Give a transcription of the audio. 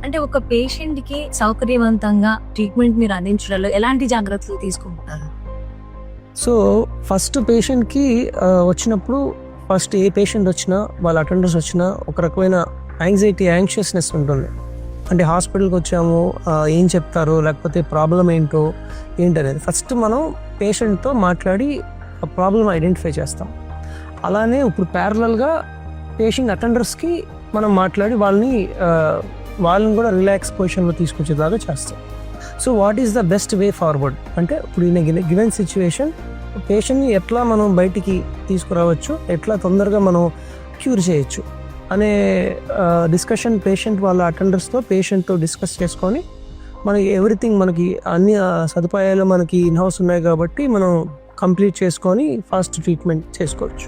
అంటే ఒక పేషెంట్ కి సౌకర్యవంతంగా ట్రీట్మెంట్ మీరు అందించడంలో ఎలాంటి జాగ్రత్తలు తీసుకుంటారు? సో ఫస్ట్ పేషెంట్కి వచ్చినప్పుడు ఫస్ట్ ఏ పేషెంట్ వచ్చినా వాళ్ళ అటెండర్స్ వచ్చినా ఒక రకమైన యాంగ్షియస్నెస్ ఉంటుంది. అంటే హాస్పిటల్కి వచ్చాము, ఏం చెప్తారో లేకపోతే ప్రాబ్లం ఏంటో ఏంటనేది ఫస్ట్ మనం పేషెంట్తో మాట్లాడి ఆ ప్రాబ్లం ఐడెంటిఫై చేస్తాం. అలానే ఇప్పుడు ప్యారలల్గా పేషెంట్ అటెండర్స్కి మనం మాట్లాడి వాళ్ళని కూడా రిలాక్స్ పొజిషన్లో తీసుకొచ్చేలాగా చేస్తాం. So what is the best way forward అంటే ఇప్పుడు గివెన్ సిచ్యువేషన్ పేషెంట్ని ఎట్లా మనం బయటికి తీసుకురావచ్చు, ఎట్లా తొందరగా మనం క్యూర్ చేయొచ్చు అనే డిస్కషన్ పేషెంట్ వాళ్ళ అటెండర్స్తో పేషెంట్తో డిస్కస్ చేసుకొని మనకి ఎవ్రీథింగ్ మనకి అన్ని సదుపాయాలు మనకి ఇన్హౌస్ ఉన్నాయి కాబట్టి మనం కంప్లీట్ చేసుకొని ఫాస్ట్ ట్రీట్మెంట్ చేసుకోవచ్చు.